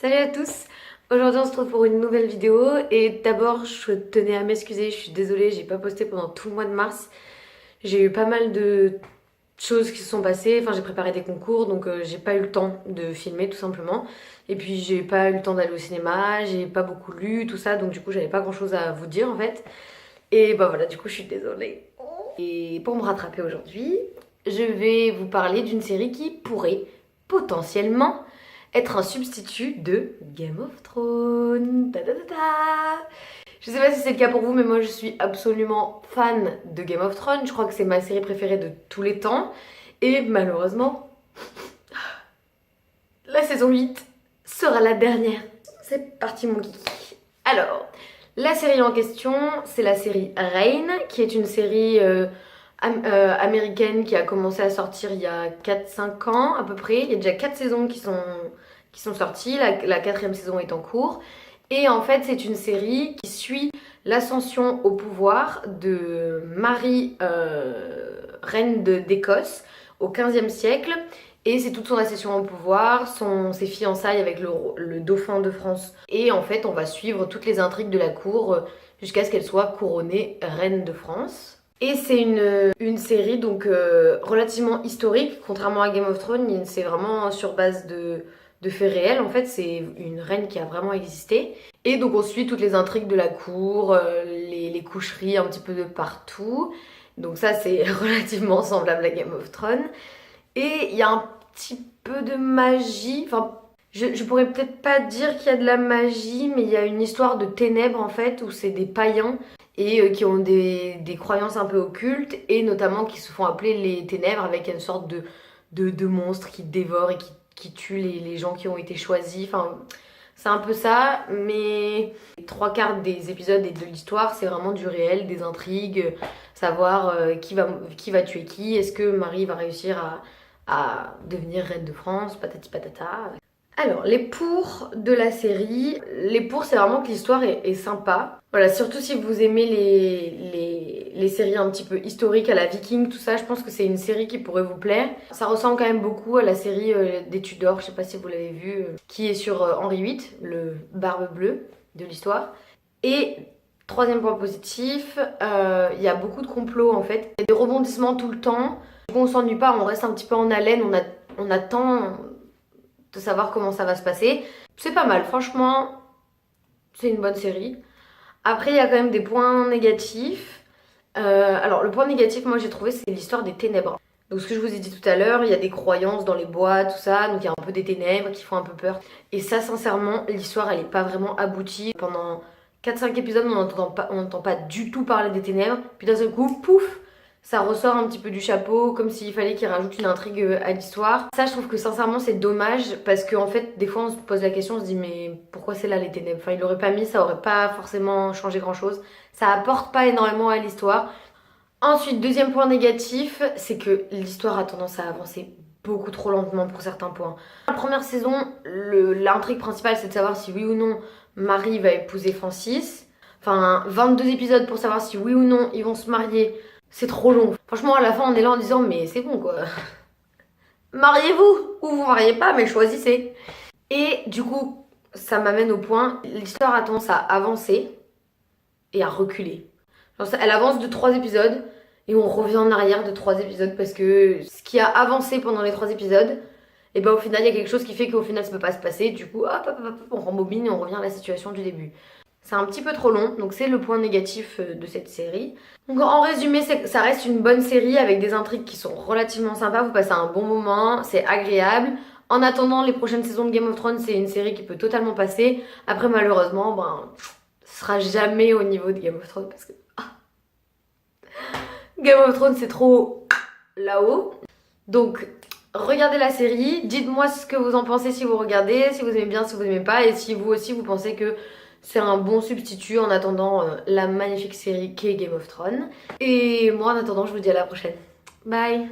Salut à tous! Aujourd'hui on se retrouve pour une nouvelle vidéo et d'abord je tenais à m'excuser, je suis désolée, j'ai pas posté pendant tout le mois de mars. J'ai eu pas mal de choses qui se sont passées, enfin j'ai préparé des concours donc j'ai pas eu le temps de filmer tout simplement. Et puis j'ai pas eu le temps d'aller au cinéma, j'ai pas beaucoup lu, tout ça, donc du coup j'avais pas grand chose à vous dire en fait. Et bah voilà, du coup je suis désolée. Et pour me rattraper aujourd'hui, je vais vous parler d'une série qui pourrait potentiellement être un substitut de Game of Thrones. Ta ta ta ta. Je sais pas si c'est le cas pour vous, mais moi je suis absolument fan de Game of Thrones. Je crois que c'est ma série préférée de tous les temps. Et malheureusement, la saison 8 sera la dernière. C'est parti mon kiki. Alors, la série en question, c'est la série Reign, qui est une série américaine qui a commencé à sortir il y a 4-5 ans à peu près. Il y a déjà 4 saisons qui sont sorties, la quatrième saison est en cours. Et en fait, c'est une série qui suit l'ascension au pouvoir de Marie, reine d'Écosse, au 15e siècle. Et c'est toute son accession au pouvoir, ses fiançailles avec le dauphin de France. Et en fait, on va suivre toutes les intrigues de la cour jusqu'à ce qu'elle soit couronnée reine de France. Et c'est une série donc relativement historique, contrairement à Game of Thrones, c'est vraiment sur base de faits réels. En fait, c'est une reine qui a vraiment existé. Et donc on suit toutes les intrigues de la cour, les coucheries un petit peu de partout. Donc ça, c'est relativement semblable à Game of Thrones. Et il y a un petit peu de magie. Enfin, je pourrais peut-être pas dire qu'il y a de la magie, mais il y a une histoire de ténèbres en fait, où c'est des païens et qui ont des croyances un peu occultes, et notamment qui se font appeler les ténèbres, avec une sorte de monstre qui dévore et qui tue les gens qui ont été choisis. Enfin, c'est un peu ça, mais les trois quarts des épisodes et de l'histoire, c'est vraiment du réel, des intrigues, savoir qui va tuer qui, est-ce que Marie va réussir à devenir reine de France, patati patata. Alors, les pour de la série, les pour, c'est vraiment que l'histoire est sympa. Voilà, surtout si vous aimez les séries un petit peu historiques à la Viking, tout ça, je pense que c'est une série qui pourrait vous plaire. Ça ressemble quand même beaucoup à la série des Tudors, je sais pas si vous l'avez vu, qui est sur Henri VIII, le barbe bleue de l'histoire. Et troisième point positif, il y a beaucoup de complots en fait. Il y a des rebondissements tout le temps. Du coup, on s'ennuie pas, on reste un petit peu en haleine, on attend de savoir comment ça va se passer. C'est pas mal, franchement, c'est une bonne série. Après, il y a quand même des points négatifs. Alors, le point négatif, moi j'ai trouvé, c'est l'histoire des ténèbres. Donc, ce que je vous ai dit tout à l'heure, il y a des croyances dans les bois, tout ça, donc il y a un peu des ténèbres qui font un peu peur. Et ça, sincèrement, l'histoire, elle est pas vraiment aboutie. Pendant 4-5 épisodes, on n'entend pas du tout parler des ténèbres. Puis d'un seul coup, pouf, ça ressort un petit peu du chapeau, comme s'il fallait qu'il rajoute une intrigue à l'histoire. Ça, je trouve que sincèrement, c'est dommage, parce qu'en fait, des fois, on se pose la question, on se dit, mais pourquoi c'est là les ténèbres? Enfin, il l'aurait pas mis, ça aurait pas forcément changé grand-chose. Ça apporte pas énormément à l'histoire. Ensuite, deuxième point négatif, c'est que l'histoire a tendance à avancer beaucoup trop lentement pour certains points. La première saison, l'intrigue principale, c'est de savoir si oui ou non Marie va épouser Francis. Enfin, 22 épisodes pour savoir si oui ou non ils vont se marier. C'est trop long. Franchement, à la fin, on est là en disant, mais c'est bon quoi. Mariez-vous ou vous mariez pas, mais choisissez. Et du coup, ça m'amène au point, l'histoire a tendance à avancer et à reculer. Genre, elle avance de 3 épisodes et on revient en arrière de 3 épisodes, parce que ce qui a avancé pendant les 3 épisodes, et ben au final, il y a quelque chose qui fait qu'au final, ça peut pas se passer. Du coup, hop, on rembobine et on revient à la situation du début. C'est un petit peu trop long, donc c'est le point négatif de cette série. Donc en résumé, ça reste une bonne série avec des intrigues qui sont relativement sympas, vous passez un bon moment, c'est agréable. En attendant les prochaines saisons de Game of Thrones, c'est une série qui peut totalement passer. Après, malheureusement, ce sera jamais au niveau de Game of Thrones, parce que Game of Thrones, c'est trop là-haut. Donc, regardez la série, dites-moi ce que vous en pensez si vous regardez, si vous aimez bien, si vous aimez pas, et si vous aussi vous pensez que c'est un bon substitut en attendant la magnifique série qu'est Game of Thrones. Et moi, en attendant, je vous dis à la prochaine. Bye!